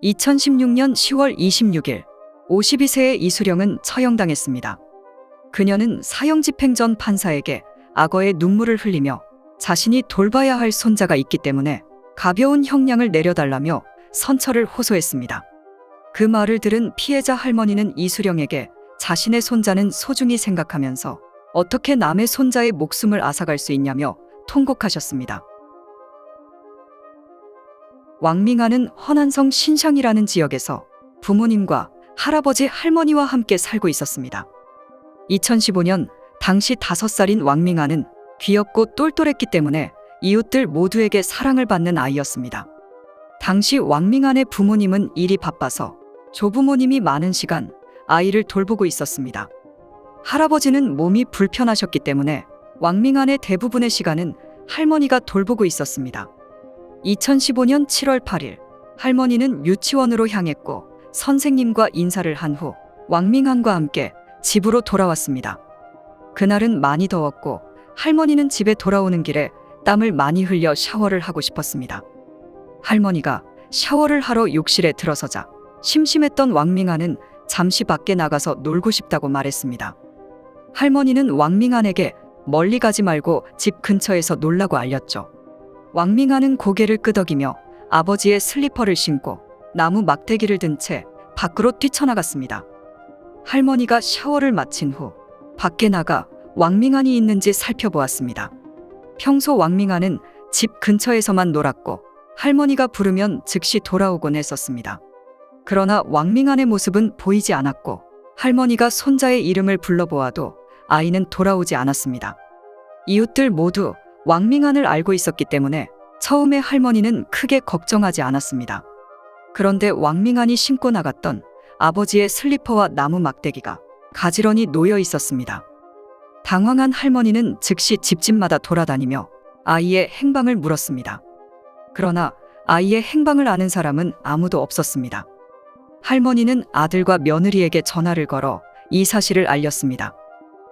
2016년 10월 26일 52세의 이수령은 처형당했습니다. 그녀는 사형집행 전 판사에게 악어의 눈물을 흘리며 자신이 돌봐야 할 손자가 있기 때문에 가벼운 형량을 내려달라며 선처를 호소했습니다. 그 말을 들은 피해자 할머니는 이수령에게 자신의 손자는 소중히 생각하면서 어떻게 남의 손자의 목숨을 앗아갈 수 있냐며 통곡하셨습니다. 왕밍아는 허난성 신상이라는 지역에서 부모님과 할아버지 할머니와 함께 살고 있었습니다. 2015년 당시 5살인 왕밍아는 귀엽고 똘똘했기 때문에 이웃들 모두에게 사랑을 받는 아이였습니다. 당시 왕밍아의 부모님은 일이 바빠서 조부모님이 많은 시간 아이를 돌보고 있었습니다. 할아버지는 몸이 불편하셨기 때문에 왕밍아의 대부분의 시간은 할머니가 돌보고 있었습니다. 2015년 7월 8일 할머니는 유치원으로 향했고 선생님과 인사를 한 후 왕밍안과 함께 집으로 돌아왔습니다. 그날은 많이 더웠고 할머니는 집에 돌아오는 길에 땀을 많이 흘려 샤워를 하고 싶었습니다. 할머니가 샤워를 하러 욕실에 들어서자 심심했던 왕밍안은 잠시 밖에 나가서 놀고 싶다고 말했습니다. 할머니는 왕밍안에게 멀리 가지 말고 집 근처에서 놀라고 알렸죠. 왕밍아는 고개를 끄덕이며 아버지의 슬리퍼를 신고 나무 막대기를 든 채 밖으로 뛰쳐나갔습니다. 할머니가 샤워를 마친 후 밖에 나가 왕밍안이 있는지 살펴보았습니다. 평소 왕밍아는 집 근처에서만 놀았고 할머니가 부르면 즉시 돌아오곤 했었습니다. 그러나 왕밍안의 모습은 보이지 않았고 할머니가 손자의 이름을 불러보아도 아이는 돌아오지 않았습니다. 이웃들 모두 왕밍안을 알고 있었기 때문에 처음에 할머니는 크게 걱정하지 않았습니다. 그런데 왕밍안이 신고 나갔던 아버지의 슬리퍼와 나무 막대기가 가지런히 놓여 있었습니다. 당황한 할머니는 즉시 집집마다 돌아다니며 아이의 행방을 물었습니다. 그러나 아이의 행방을 아는 사람은 아무도 없었습니다. 할머니는 아들과 며느리에게 전화를 걸어 이 사실을 알렸습니다.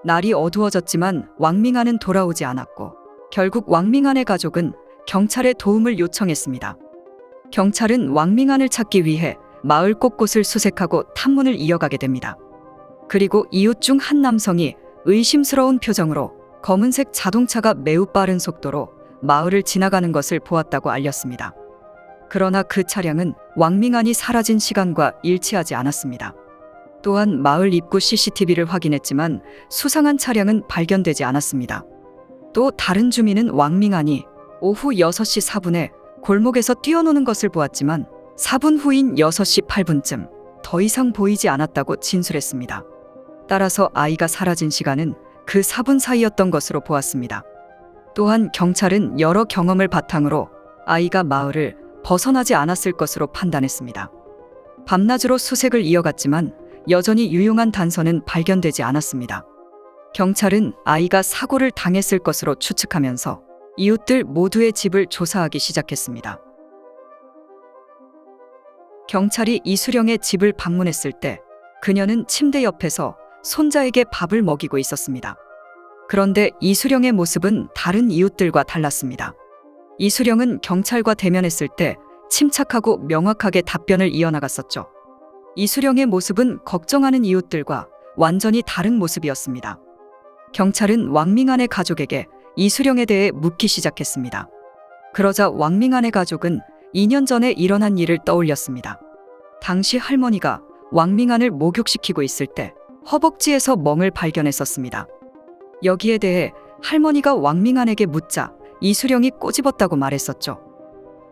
날이 어두워졌지만 왕밍안은 돌아오지 않았고 결국 왕밍안의 가족은 경찰에 도움을 요청했습니다. 경찰은 왕밍안을 찾기 위해 마을 곳곳을 수색하고 탐문을 이어가게 됩니다. 그리고 이웃 중 한 남성이 의심스러운 표정으로 검은색 자동차가 매우 빠른 속도로 마을을 지나가는 것을 보았다고 알렸습니다. 그러나 그 차량은 왕밍안이 사라진 시간과 일치하지 않았습니다. 또한 마을 입구 CCTV를 확인했지만 수상한 차량은 발견되지 않았습니다. 또 다른 주민은 왕밍안이 오후 6시 4분에 골목에서 뛰어노는 것을 보았지만 4분 후인 6시 8분쯤 더 이상 보이지 않았다고 진술했습니다. 따라서 아이가 사라진 시간은 그 4분 사이였던 것으로 보았습니다. 또한 경찰은 여러 경험을 바탕으로 아이가 마을을 벗어나지 않았을 것으로 판단했습니다. 밤낮으로 수색을 이어갔지만 여전히 유용한 단서는 발견되지 않았습니다. 경찰은 아이가 사고를 당했을 것으로 추측하면서 이웃들 모두의 집을 조사하기 시작했습니다. 경찰이 이수령의 집을 방문했을 때 그녀는 침대 옆에서 손자에게 밥을 먹이고 있었습니다. 그런데 이수령의 모습은 다른 이웃들과 달랐습니다. 이수령은 경찰과 대면했을 때 침착하고 명확하게 답변을 이어나갔었죠. 이수령의 모습은 걱정하는 이웃들과 완전히 다른 모습이었습니다. 경찰은 왕밍안의 가족에게 이수령에 대해 묻기 시작했습니다. 그러자 왕밍안의 가족은 2년 전에 일어난 일을 떠올렸습니다. 당시 할머니가 왕밍안을 목욕시키고 있을 때 허벅지에서 멍을 발견했었습니다. 여기에 대해 할머니가 왕밍안에게 묻자 이수령이 꼬집었다고 말했었죠.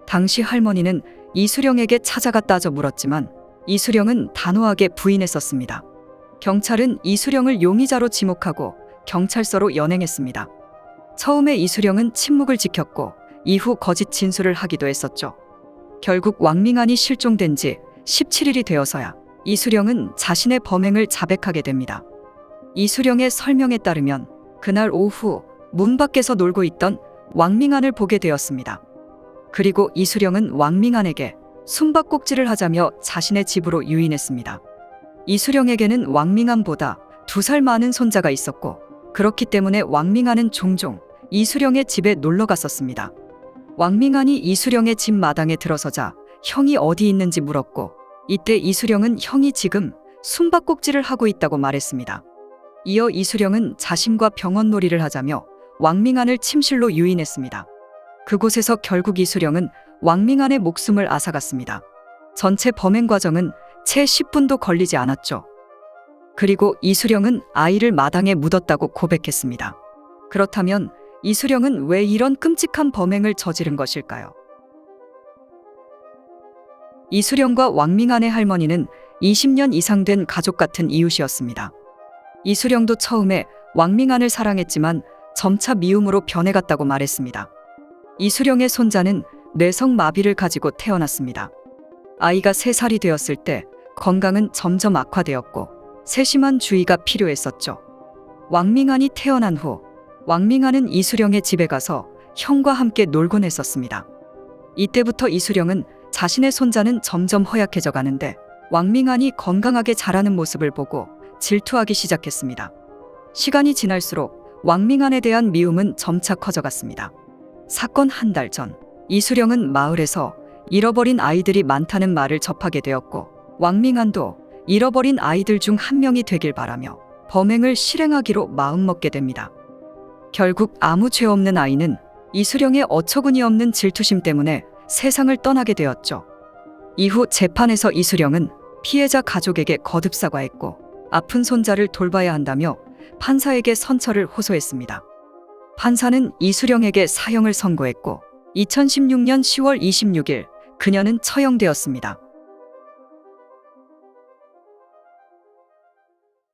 당시 할머니는 이수령에게 찾아가 따져 물었지만 이수령은 단호하게 부인했었습니다. 경찰은 이수령을 용의자로 지목하고 경찰서로 연행했습니다. 처음에 이수령은 침묵을 지켰고 이후 거짓 진술을 하기도 했었죠. 결국 왕밍안이 실종된 지 17일이 되어서야 이수령은 자신의 범행을 자백하게 됩니다. 이수령의 설명에 따르면 그날 오후 문 밖에서 놀고 있던 왕밍안을 보게 되었습니다. 그리고 이수령은 왕밍안에게 숨바꼭질을 하자며 자신의 집으로 유인했습니다. 이수령에게는 왕밍안보다 2살 많은 손자가 있었고 그렇기 때문에 왕밍안은 종종 이수령의 집에 놀러 갔었습니다. 왕밍안이 이수령의 집 마당에 들어서자 형이 어디 있는지 물었고, 이때 이수령은 형이 지금 숨바꼭질을 하고 있다고 말했습니다. 이어 이수령은 자신과 병원놀이를 하자며 왕밍안을 침실로 유인했습니다. 그곳에서 결국 이수령은 왕밍안의 목숨을 앗아갔습니다. 전체 범행 과정은 채 10분도 걸리지 않았죠. 그리고 이수령은 아이를 마당에 묻었다고 고백했습니다. 그렇다면 이수령은 왜 이런 끔찍한 범행을 저지른 것일까요? 이수령과 왕밍안의 할머니는 20년 이상 된 가족 같은 이웃이었습니다. 이수령도 처음에 왕밍안을 사랑했지만 점차 미움으로 변해갔다고 말했습니다. 이수령의 손자는 뇌성 마비를 가지고 태어났습니다. 아이가 3살이 되었을 때 건강은 점점 악화되었고 세심한 주의가 필요했었죠. 왕밍안이 태어난 후 왕밍안은 이수령의 집에 가서 형과 함께 놀곤 했었습니다. 이때부터 이수령은 자신의 손자는 점점 허약해져 가는데 왕밍안이 건강하게 자라는 모습을 보고 질투하기 시작했습니다. 시간이 지날수록 왕밍안에 대한 미움은 점차 커져갔습니다. 사건 한 달 전, 이수령은 마을에서 잃어버린 아이들이 많다는 말을 접하게 되었고, 왕밍안도 잃어버린 아이들 중 한 명이 되길 바라며 범행을 실행하기로 마음먹게 됩니다. 결국 아무 죄 없는 아이는 이수령의 어처구니 없는 질투심 때문에 세상을 떠나게 되었죠. 이후 재판에서 이수령은 피해자 가족에게 거듭 사과했고, 아픈 손자를 돌봐야 한다며 판사에게 선처를 호소했습니다. 판사는 이수령에게 사형을 선고했고 2016년 10월 26일 그녀는 처형되었습니다.